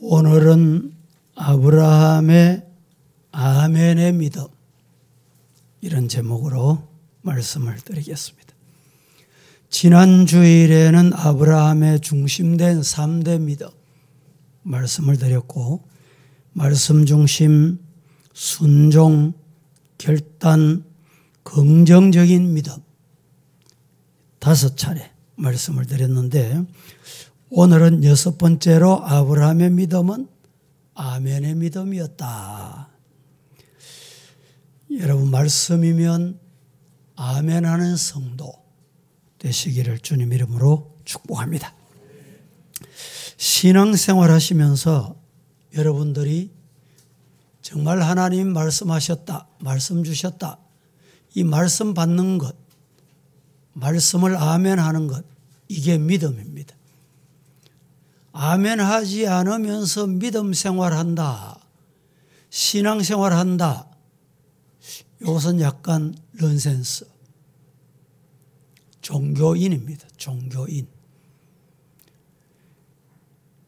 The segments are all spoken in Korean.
오늘은 아브라함의 아멘의 믿음, 이런 제목으로 말씀을 드리겠습니다. 지난 주일에는 아브라함의 중심된 3대 믿음 말씀을 드렸고, 말씀 중심, 순종, 결단, 긍정적인 믿음 5차례 말씀을 드렸는데, 오늘은 6번째로 아브라함의 믿음은 아멘의 믿음이었다. 여러분, 말씀이면 아멘하는 성도 되시기를 주님 이름으로 축복합니다. 신앙생활 하시면서 여러분들이 정말 하나님 말씀하셨다, 말씀 주셨다, 이 말씀 받는 것, 말씀을 아멘하는 것, 이게 믿음입니다. 아멘하지 않으면서 믿음 생활한다, 신앙생활한다, 이것은 약간 넌센스, 종교인입니다. 종교인.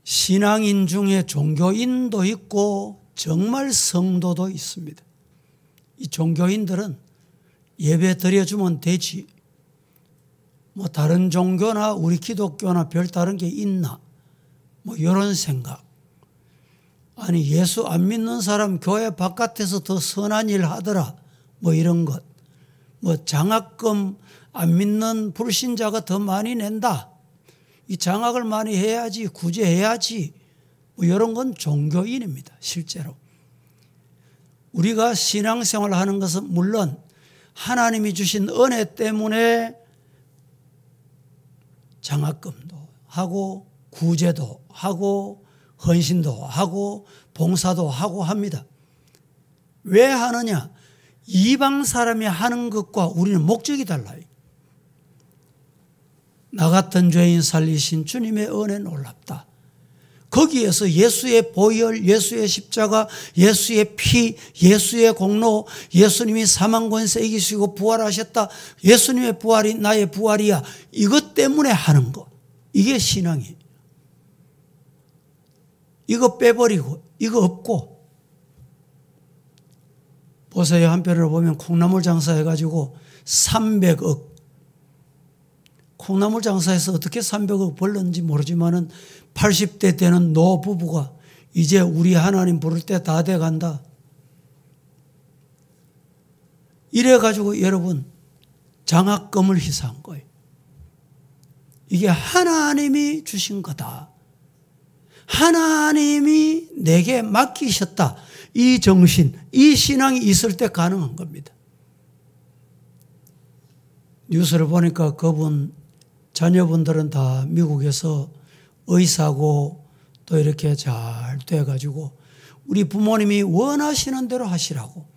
신앙인 중에 종교인도 있고 정말 성도도 있습니다. 이 종교인들은 예배 드려주면 되지, 뭐 다른 종교나 우리 기독교나 별다른 게 있나, 뭐 이런 생각. 아니, 예수 안 믿는 사람 교회 바깥에서 더 선한 일 하더라, 뭐 이런 것. 뭐 장학금 안 믿는 불신자가 더 많이 낸다, 이 장학을 많이 해야지, 구제해야지, 뭐 이런 건 종교인입니다. 실제로 우리가 신앙생활을 하는 것은 물론 하나님이 주신 은혜 때문에 장학금도 하고 구제도 하고 헌신도 하고 봉사도 하고 합니다. 왜 하느냐? 이방 사람이 하는 것과 우리는 목적이 달라요. 나 같은 죄인 살리신 주님의 은혜 놀랍다. 거기에서 예수의 보혈, 예수의 십자가, 예수의 피, 예수의 공로, 예수님이 사망 권세 이기시고 부활하셨다, 예수님의 부활이 나의 부활이야, 이것 때문에 하는 것, 이게 신앙이에요. 이거 빼버리고 이거 없고, 보세요. 한편으로 보면 콩나물 장사해가지고 300억, 콩나물 장사해서 어떻게 300억 벌는지 모르지만은 80대 되는 노부부가 이제 우리 하나님 부를 때 다 돼간다, 이래가지고 여러분 장학금을 희사한 거예요. 이게 하나님이 주신 거다, 하나님이 내게 맡기셨다, 이 정신, 이 신앙이 있을 때 가능한 겁니다. 뉴스를 보니까 그분 자녀분들은 다 미국에서 의사고 또 이렇게 잘 돼가지고 우리 부모님이 원하시는 대로 하시라고,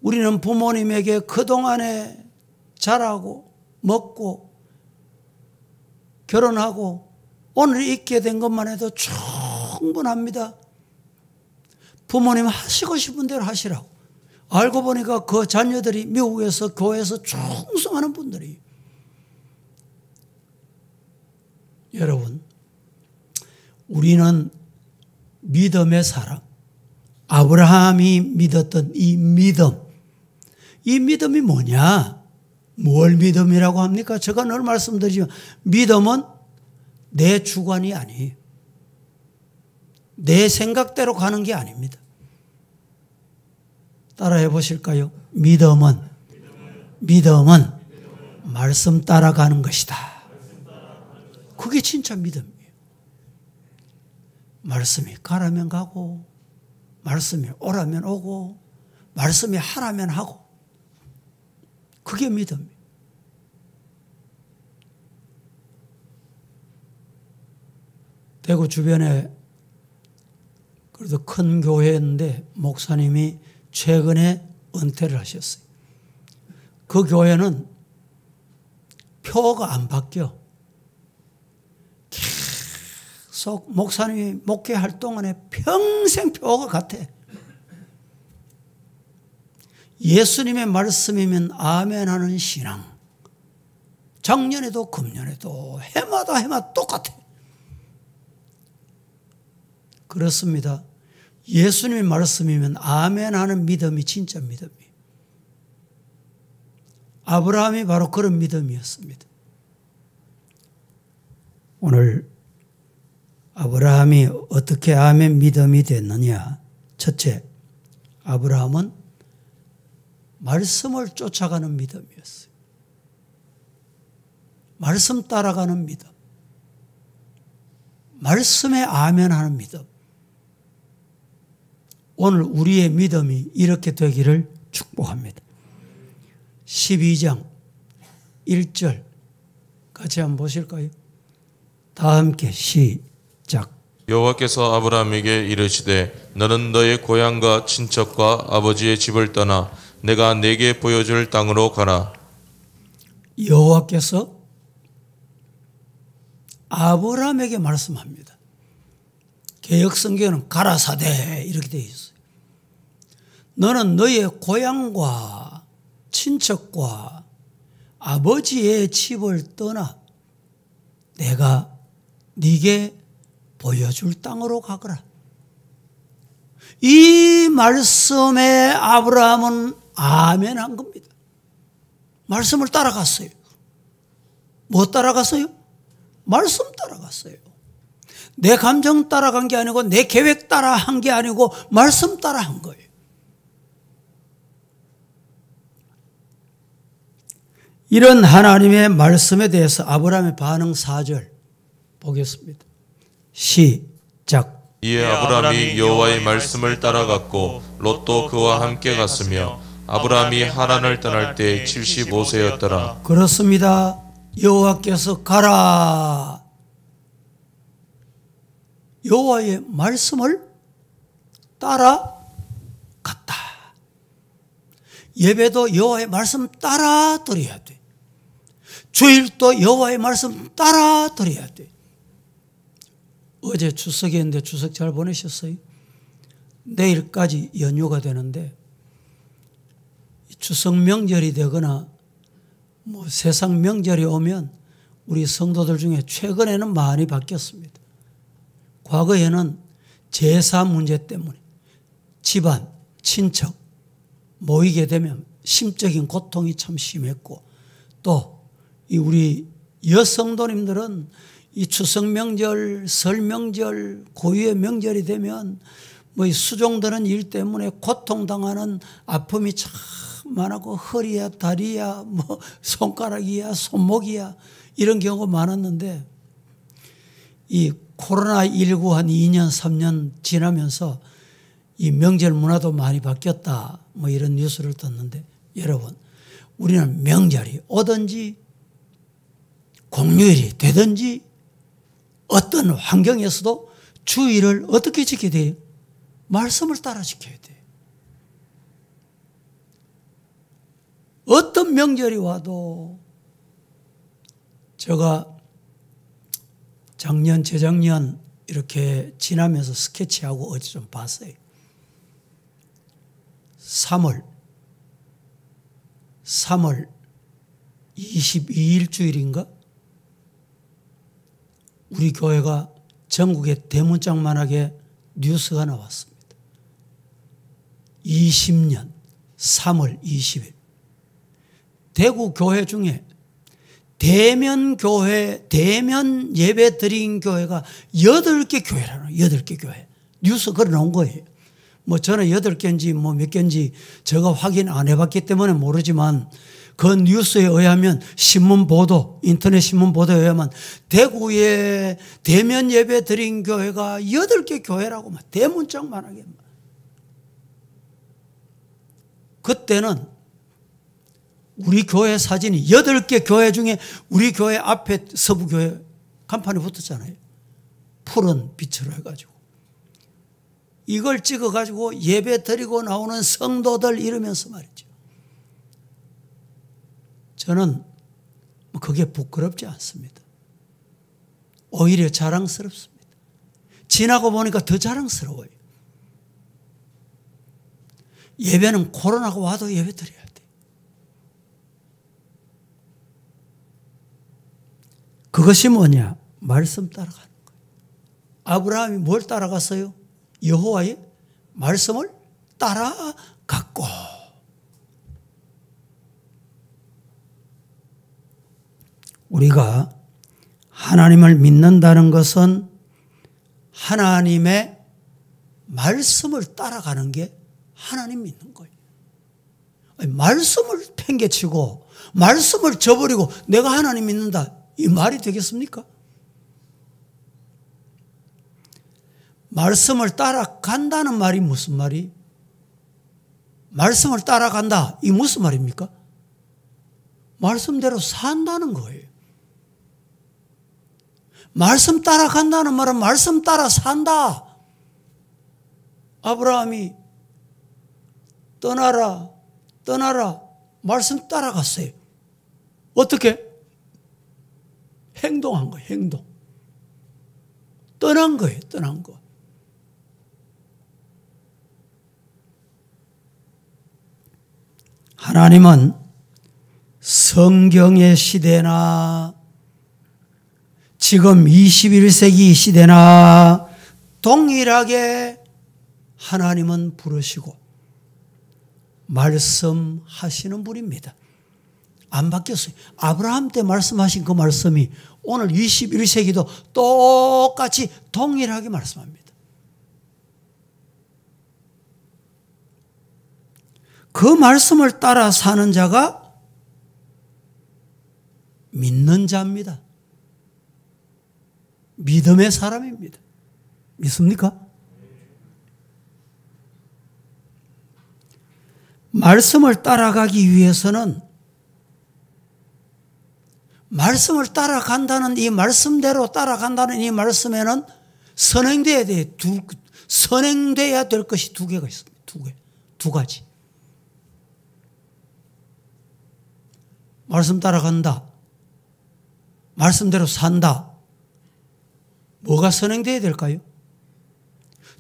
우리는 부모님에게 그동안에 잘하고 먹고 결혼하고 오늘 있게 된 것만 해도 충분합니다. 부모님 하시고 싶은 대로 하시라고. 알고 보니까 그 자녀들이 미국에서 교회에서 충성하는 분들이. 여러분, 우리는 믿음의 사람, 아브라함이 믿었던 이 믿음이 뭐냐? 뭘 믿음이라고 합니까? 제가 늘 말씀드리지만 믿음은 내 주관이 아니에요. 내 생각대로 가는 게 아닙니다. 따라해 보실까요? 믿음은 말씀 따라가는 것이다. 그게 진짜 믿음이에요. 말씀이 가라면 가고, 말씀이 오라면 오고, 말씀이 하라면 하고, 그게 믿음이에요. 대구 주변에 그래도 큰 교회인데 목사님이 최근에 은퇴를 하셨어요. 그 교회는 표가 안 바뀌어. 계속 목사님이 목회할 동안에 평생 표가 같아. 예수님의 말씀이면 아멘하는 신앙. 작년에도 금년에도 해마다 똑같아. 그렇습니다. 예수님의 말씀이면 아멘 하는 믿음이 진짜 믿음이에요. 아브라함이 바로 그런 믿음이었습니다. 오늘 아브라함이 어떻게 아멘 믿음이 됐느냐? 첫째, 아브라함은 말씀을 쫓아가는 믿음이었어요. 말씀 따라가는 믿음. 말씀에 아멘하는 믿음. 오늘 우리의 믿음이 이렇게 되기를 축복합니다. 12장 1절 같이 한번 보실까요? 다 함께 시작. 여호와께서 아브라함에게 이르시되 너는 너의 고향과 친척과 아버지의 집을 떠나 내가 네게 보여줄 땅으로 가라. 여호와께서 아브라함에게 말씀합니다. 개역성경에는 가라사대 이렇게 되어 있어요. 너는 너의 고향과 친척과 아버지의 집을 떠나 내가 네게 보여줄 땅으로 가거라. 이 말씀에 아브라함은 아멘한 겁니다. 말씀을 따라갔어요. 뭐 따라갔어요? 말씀 따라갔어요. 내 감정 따라간 게 아니고 내 계획 따라 한 게 아니고 말씀 따라 한 거예요. 이런 하나님의 말씀에 대해서 아브라함의 반응 4절 보겠습니다. 시작. 이에 아브라함이 여호와의 말씀을 따라갔고 롯도 그와 함께 갔으며 아브라함이 하란을 떠날 때 75세였더라. 그렇습니다. 여호와께서 가라. 여호와의 말씀을 따라갔다. 예배도 여호와의 말씀 따라 드려야 돼. 주일도 여호와의 말씀 따라 드려야 돼. 어제 추석이었는데 추석 잘 보내셨어요? 내일까지 연휴가 되는데 추석 명절이 되거나 뭐 세상 명절이 오면 우리 성도들 중에 최근에는 많이 바뀌었습니다. 과거에는 제사 문제 때문에 집안, 친척 모이게 되면 심적인 고통이 참 심했고 또 우리 여성도님들은 이 추석 명절, 설 명절, 고유의 명절이 되면 뭐 이 수종드는 일 때문에 고통당하는 아픔이 참 많았고 허리야, 다리야, 뭐 손가락이야, 손목이야 이런 경우가 많았는데 이 코로나19 한 2년, 3년 지나면서 이 명절 문화도 많이 바뀌었다 뭐 이런 뉴스를 듣는데 여러분 우리는 명절이 오든지 공휴일이 되든지 어떤 환경에서도 주의를 어떻게 지켜야 돼요? 말씀을 따라 지켜야 돼요. 어떤 명절이 와도 제가 작년, 재작년 이렇게 지나면서 스케치하고 어제 좀 봤어요. 3월 22일 주일인가? 우리 교회가 전국에 대문짝만하게 뉴스가 나왔습니다. 20년 3월 20일 대구 교회 중에 대면 교회, 대면 예배 드린 교회가 8개 교회라는 8개 교회. 뉴스 걸어 놓은 거예요. 뭐 저는 8개인지 뭐 몇 개인지 제가 확인 안 해봤기 때문에 모르지만 그 뉴스에 의하면 신문 보도, 인터넷 신문 보도에 의하면 대구에 대면 예배 드린 교회가 8개 교회라고 막 대문짝만하게. 그때는 우리 교회 사진이 8개 교회 중에 우리 교회 앞에 서부교회 간판이 붙었잖아요. 푸른 빛으로 해가지고. 이걸 찍어가지고 예배 드리고 나오는 성도들 이러면서 말이죠. 저는 그게 부끄럽지 않습니다. 오히려 자랑스럽습니다. 지나고 보니까 더 자랑스러워요. 예배는 코로나가 와도 예배 드려야 돼. 그것이 뭐냐? 말씀 따라가는 거예요. 아브라함이 뭘 따라갔어요? 여호와의 말씀을 따라갔고. 우리가 하나님을 믿는다는 것은 하나님의 말씀을 따라가는 게 하나님 믿는 거예요. 말씀을 팽개치고 말씀을 저버리고 내가 하나님 믿는다, 이 말이 되겠습니까? 말씀을 따라간다는 말이 무슨 말이? 말씀을 따라간다, 이 무슨 말입니까? 말씀대로 산다는 거예요. 말씀 따라간다는 말은 말씀 따라 산다. 아브라함이 떠나라 말씀 따라갔어요. 어떻게? 행동한 거예요. 행동. 떠난 거예요. 떠난 거. 하나님은 성경의 시대나 지금 21세기 시대나 동일하게 하나님은 부르시고 말씀하시는 분입니다. 안 바뀌었어요. 아브라함 때 말씀하신 그 말씀이 오늘 21세기도 똑같이 동일하게 말씀합니다. 그 말씀을 따라 사는 자가 믿는 자입니다. 믿음의 사람입니다. 믿습니까? 말씀을 따라가기 위해서는 말씀을 따라간다는 이 말씀대로 따라간다는 이 말씀에는 선행돼야 돼. 선행돼야 될 것이 두 개가 있습니다. 두 가지. 말씀 따라간다. 말씀대로 산다. 뭐가 선행돼야 될까요?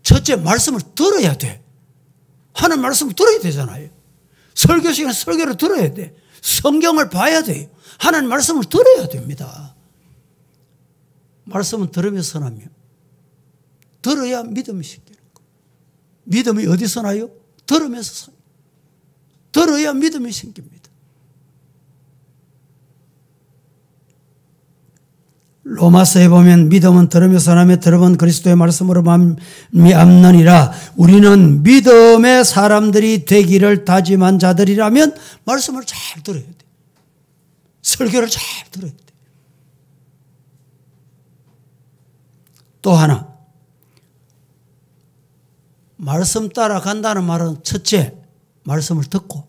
첫째, 말씀을 들어야 돼. 하나님 말씀을 들어야 되잖아요. 설교 시간에 설교를 들어야 돼. 성경을 봐야 돼요. 하나님 말씀을 들어야 됩니다. 말씀은 들으면서 나며 들어야 믿음이 생기는 거예요. 믿음이 어디서 나요? 들으면서 사요. 들어야 믿음이 생깁니다. 로마서에 보면 믿음은 들으면서 나며 들어본 그리스도의 말씀으로 말미암느니라. 우리는 믿음의 사람들이 되기를 다짐한 자들이라면 말씀을 잘 들어야 돼. 설교를 잘 들어야 돼. 또 하나, 말씀 따라간다는 말은 첫째, 말씀을 듣고,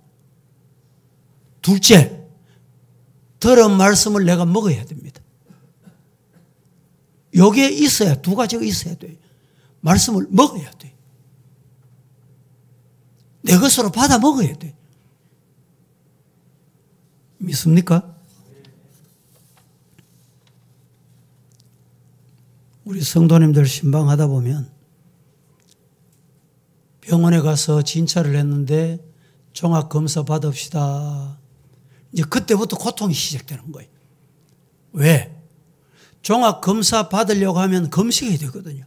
둘째, 들은 말씀을 내가 먹어야 됩니다. 여기에 있어야, 두 가지가 있어야 돼요. 말씀을 먹어야 돼. 내 것으로 받아 먹어야 돼. 믿습니까? 우리 성도님들 신방하다 보면 병원에 가서 진찰을 했는데 종합검사 받읍시다. 이제 그때부터 고통이 시작되는 거예요. 왜? 종합검사 받으려고 하면 검식해야 되거든요.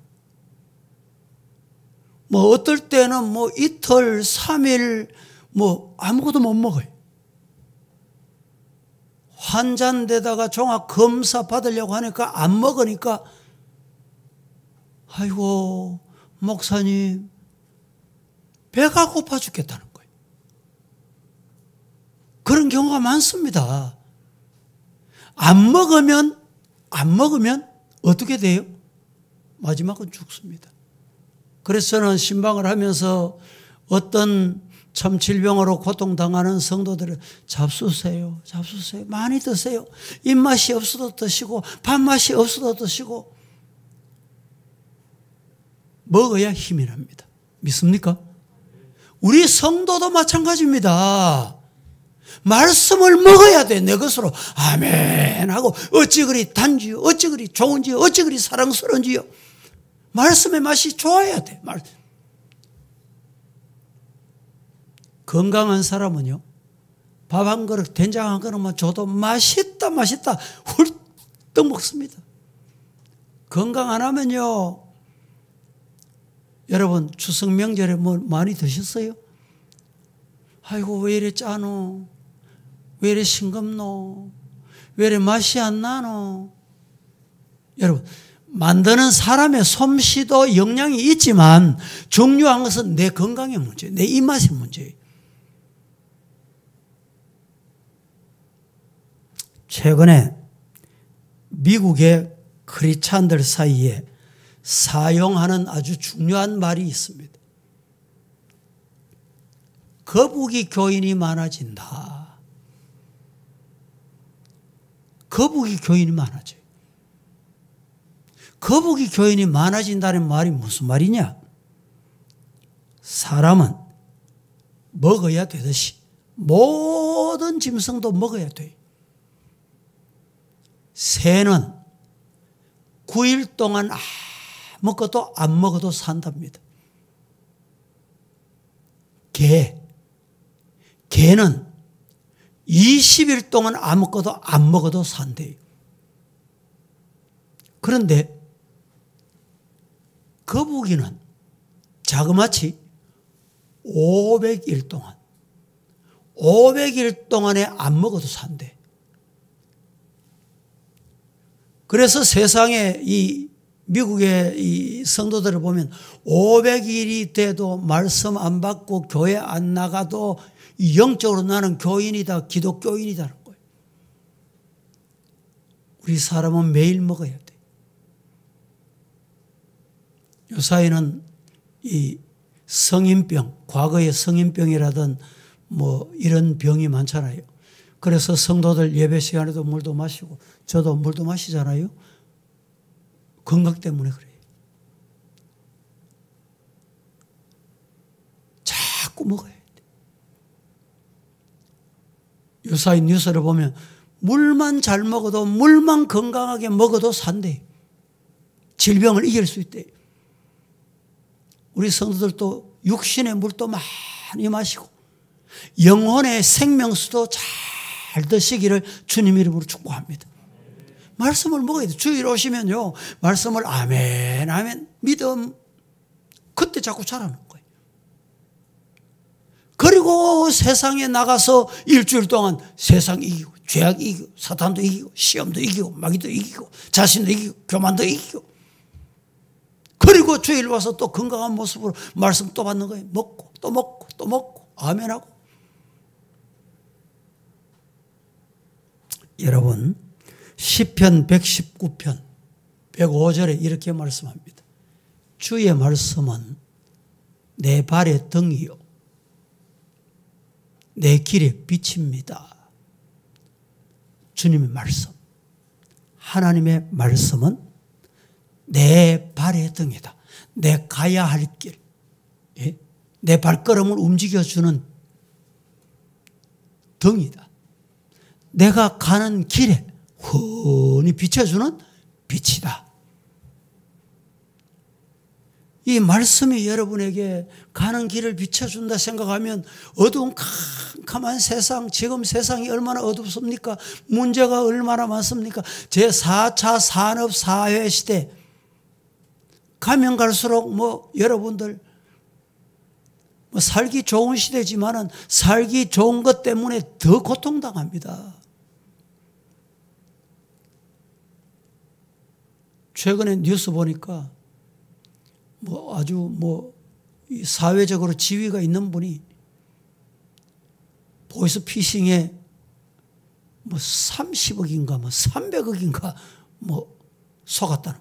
뭐 어떨 때는 뭐 이틀, 3일 뭐 아무것도 못 먹어요. 환자인데다가 종합검사 받으려고 하니까 안 먹으니까 아이고 목사님 배가 고파 죽겠다는 거예요. 그런 경우가 많습니다. 안 먹으면 어떻게 돼요? 마지막은 죽습니다. 그래서 저는 신방을 하면서 어떤 참 질병으로 고통당하는 성도들을 잡수세요. 많이 드세요. 입맛이 없어도 드시고 밥맛이 없어도 드시고 먹어야 힘이 납니다. 믿습니까? 우리 성도도 마찬가지입니다. 말씀을 먹어야 돼. 내 것으로 아멘 하고 어찌 그리 단지요, 어찌 그리 좋은지요, 어찌 그리 사랑스러운지요. 말씀의 맛이 좋아야 돼. 건강한 사람은요, 밥 한 그릇, 된장 한 그릇만 줘도 맛있다 훌떡 먹습니다. 건강 안 하면요, 여러분 추석 명절에 뭐 많이 드셨어요? 아이고 왜 이래 짜노? 왜 이래 싱겁노? 왜 이래 맛이 안 나노? 여러분 만드는 사람의 솜씨도 영향이 있지만 중요한 것은 내 건강의 문제예요. 내 입맛의 문제예요. 최근에 미국의 크리스찬들 사이에 사용하는 아주 중요한 말이 있습니다. 거북이 교인이 많아진다. 거북이 교인이 많아져요. 거북이 교인이 많아진다는 말이 무슨 말이냐? 사람은 먹어야 되듯이 모든 짐승도 먹어야 돼요. 새는 9일 동안 아무것도 안 먹어도 산답니다. 개는 20일 동안 아무것도 안 먹어도 산대요. 그런데 거북이는 자그마치 500일 동안에 안 먹어도 산대. 그래서 세상에 이 미국의 이 성도들을 보면 500일이 돼도 말씀 안 받고 교회 안 나가도 영적으로 나는 교인이다, 기독교인이다는 거예요. 우리 사람은 매일 먹어야 돼. 요사이는 이 성인병, 과거의 성인병이라든 뭐 이런 병이 많잖아요. 그래서 성도들 예배 시간에도 물도 마시고 저도 물도 마시잖아요. 건강 때문에 그래요. 자꾸 먹어야 돼. 요사이 뉴스를 보면 물만 잘 먹어도 물만 건강하게 먹어도 산대. 질병을 이길 수 있대. 우리 성도들도 육신의 물도 많이 마시고 영혼의 생명수도 잘 드시기를 주님 이름으로 축복합니다. 말씀을 먹어야 돼. 주일 오시면요 말씀을 아멘 아멘 믿음 그때 자꾸 자라는 거예요. 그리고 세상에 나가서 일주일 동안 세상 이기고 죄악 이기고 사탄도 이기고 시험도 이기고 마귀도 이기고 자신도 이기고 교만도 이기고 그리고 주일 와서 또 건강한 모습으로 말씀 또 받는 거예요. 먹고 또 먹고 또 먹고 아멘하고. 여러분 시편 119편 105절에 이렇게 말씀합니다. 주의 말씀은 내 발의 등이요 내 길의 빛입니다. 주님의 말씀, 하나님의 말씀은 내 발의 등이다. 내 가야 할 길, 내 발걸음을 움직여주는 등이다. 내가 가는 길에 훤히 비춰주는 빛이다. 이 말씀이 여러분에게 가는 길을 비춰준다 생각하면 어두운 캄캄한 세상, 지금 세상이 얼마나 어둡습니까? 문제가 얼마나 많습니까? 제4차 산업사회 시대 가면 갈수록 여러분들 살기 좋은 시대지만은 살기 좋은 것 때문에 더 고통당합니다. 최근에 뉴스 보니까 아주 사회적으로 지위가 있는 분이 보이스피싱에 30억인가 300억인가 속았다는.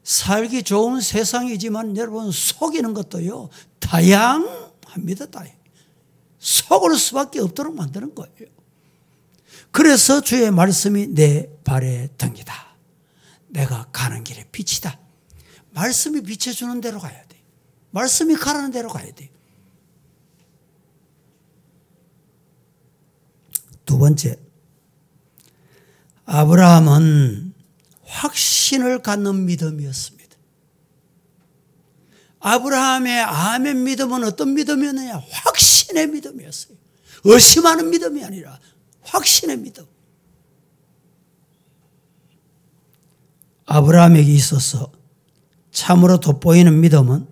살기 좋은 세상이지만 여러분 속이는 것도요 다양합니다. 속을 수밖에 없도록 만드는 거예요. 그래서 주의 말씀이 내 발의 등이다. 내가 가는 길의 빛이다. 말씀이 비춰주는 대로 가야 돼. 말씀이 가라는 대로 가야 돼. 두 번째, 아브라함은 확신을 갖는 믿음이었습니다. 아브라함의 아멘 믿음은 어떤 믿음이었느냐? 확신의 믿음이었어요. 의심하는 믿음이 아니라 확신의 믿음. 아브라함에게 있어서 참으로 돋보이는 믿음은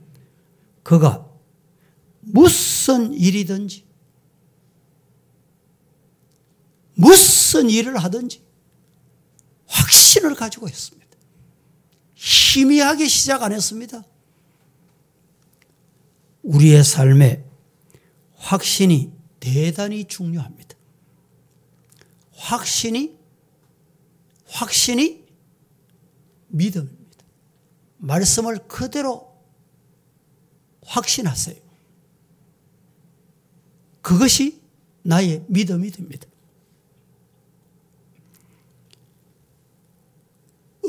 그가 무슨 일이든지 무슨 일을 하든지 확신을 가지고 했습니다. 희미하게 시작 안 했습니다. 우리의 삶에 확신이 대단히 중요합니다. 확신이 믿음입니다. 말씀을 그대로 확신하세요. 그것이 나의 믿음이 됩니다.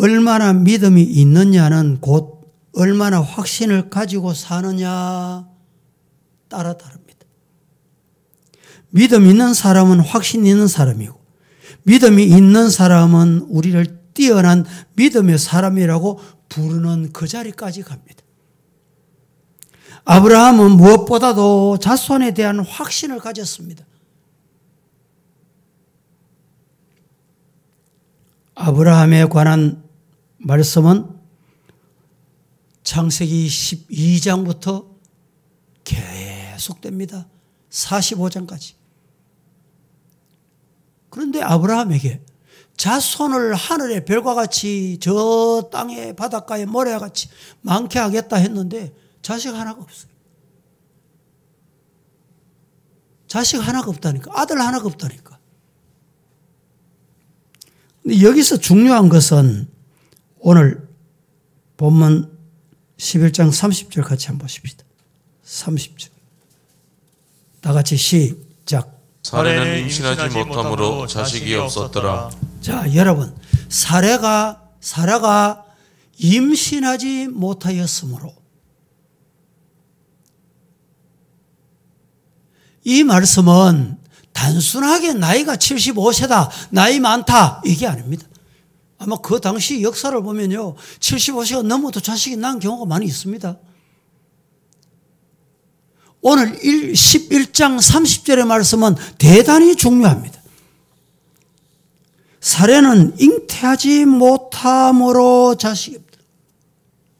얼마나 믿음이 있느냐는 곧 얼마나 확신을 가지고 사느냐 따라 다릅니다. 믿음 있는 사람은 확신 있는 사람이고, 믿음이 있는 사람은 우리를 뛰어난 믿음의 사람이라고 부르는 그 자리까지 갑니다. 아브라함은 무엇보다도 자손에 대한 확신을 가졌습니다. 아브라함에 관한 말씀은 창세기 12장부터 계속됩니다. 45장까지. 그런데 아브라함에게 자손을 하늘의 별과 같이 저 땅의 바닷가의 모래와 같이 많게 하겠다 했는데 자식 하나가 없어요. 자식 하나가 없다니까. 아들 하나가 없다니까. 근데 여기서 중요한 것은 오늘 본문 11장 30절 같이 한번 보십시다. 30절. 다 같이 시작. 사례는 임신하지 못함으로 자식이 없었더라. 자, 여러분, 사라가 임신하지 못하였으므로 이 말씀은 단순하게 나이가 75세다, 나이 많다 이게 아닙니다. 아마 그 당시 역사를 보면요, 75세가 넘어도 자식이 낳은 경우가 많이 있습니다. 오늘 11장 30절의 말씀은 대단히 중요합니다. 사례는 잉태하지 못함으로 자식이 없다.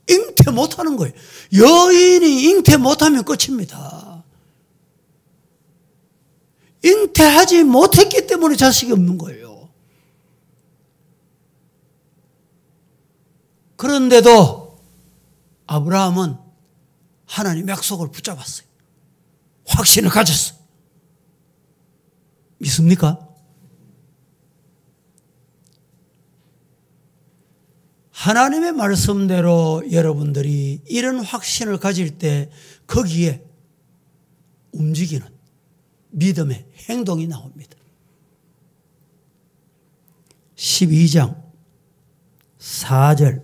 잉태 못하는 거예요. 여인이 잉태 못하면 끝입니다. 잉태하지 못했기 때문에 자식이 없는 거예요. 그런데도 아브라함은 하나님의 약속을 붙잡았어요. 확신을 가졌어요. 믿습니까? 하나님의 말씀대로 여러분들이 이런 확신을 가질 때 거기에 움직이는 믿음의 행동이 나옵니다. 12장 4절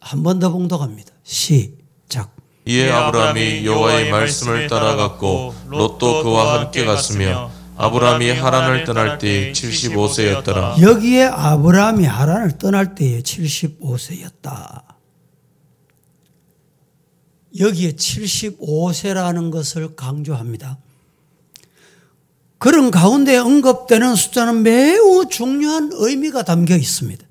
한 번 더 봉독합니다. 시작. 이에 아브라함이 여호와의 말씀을 따라갔고 롯도 그와 함께 갔으며 아브라함이 하란을 떠날 때에 75세였더라. 여기에 아브라함이 하란을 떠날 때에 75세였다. 여기에 75세라는 것을 강조합니다. 그런 가운데 언급되는 숫자는 매우 중요한 의미가 담겨 있습니다.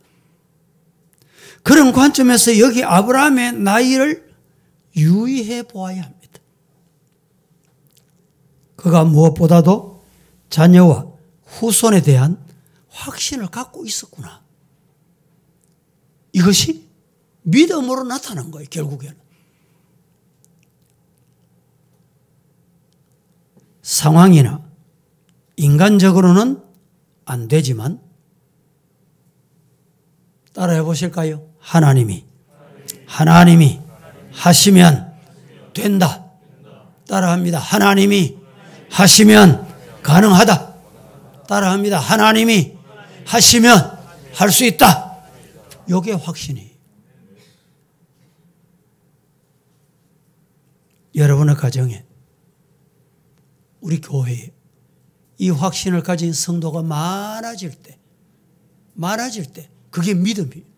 그런 관점에서 여기 아브라함의 나이를 유의해 보아야 합니다. 그가 무엇보다도 자녀와 후손에 대한 확신을 갖고 있었구나. 이것이 믿음으로 나타난 거예요, 결국에는. 상황이나 인간적으로는 안 되지만 따라해 보실까요? 하나님이 하시면 된다. 따라합니다. 하나님이 하시면 가능하다. 따라합니다. 하나님이 하시면 할 수 있다. 이게 확신이. 여러분의 가정에, 우리 교회에 이 확신을 가진 성도가 많아질 때 그게 믿음이에요.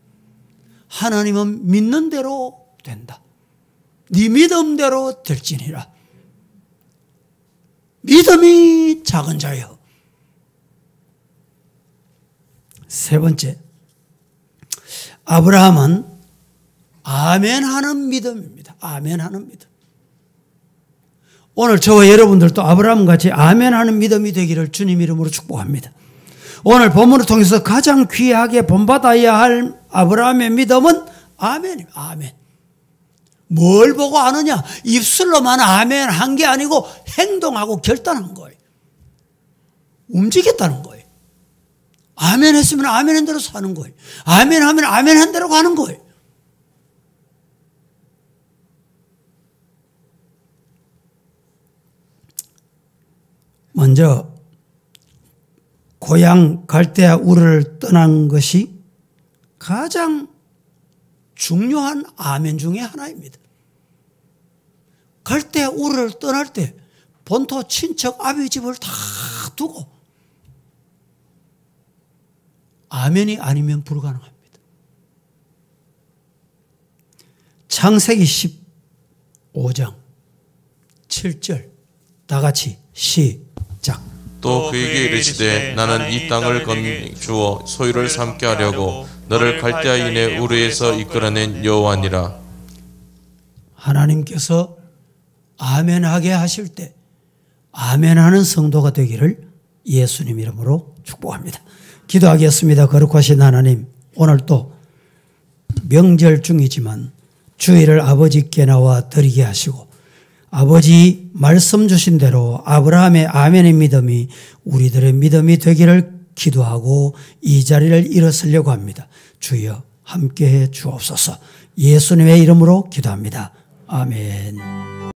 하나님은 믿는 대로 된다. 네 믿음대로 될지니라. 믿음이 작은 자여. 세 번째, 아브라함은 아멘하는 믿음입니다. 아멘하는 믿음. 오늘 저와 여러분들도 아브라함같이 아멘하는 믿음이 되기를 주님 이름으로 축복합니다. 오늘 본문을 통해서 가장 귀하게 본받아야 할 아브라함의 믿음은 아멘입니다. 아멘. 뭘 보고 아느냐? 입술로만 아멘 한 게 아니고 행동하고 결단한 거예요. 움직였다는 거예요. 아멘 했으면 아멘 한 대로 사는 거예요. 아멘 하면 아멘 한 대로 가는 거예요. 먼저 고향 갈대아 우르를 떠난 것이 가장 중요한 아멘 중에 하나입니다. 갈대아 우르를 떠날 때 본토 친척 아비 집을 다 두고 아멘이 아니면 불가능합니다. 창세기 15장 7절 다 같이 시작. 또 그에게 이르시되 나는 이 땅을 건주어 소유를 삼게 하려고 너를 갈대아인의 우르에서 이끌어낸 여호와니라. 하나님께서 아멘하게 하실 때 아멘하는 성도가 되기를 예수님 이름으로 축복합니다. 기도하겠습니다. 거룩하신 하나님, 오늘 또 명절 중이지만 주일을 아버지께 나와 드리게 하시고 아버지 말씀 주신 대로 아브라함의 아멘의 믿음이 우리들의 믿음이 되기를 기도하고 이 자리를 일어서려고 합니다. 주여 함께해 주옵소서. 예수님의 이름으로 기도합니다. 아멘.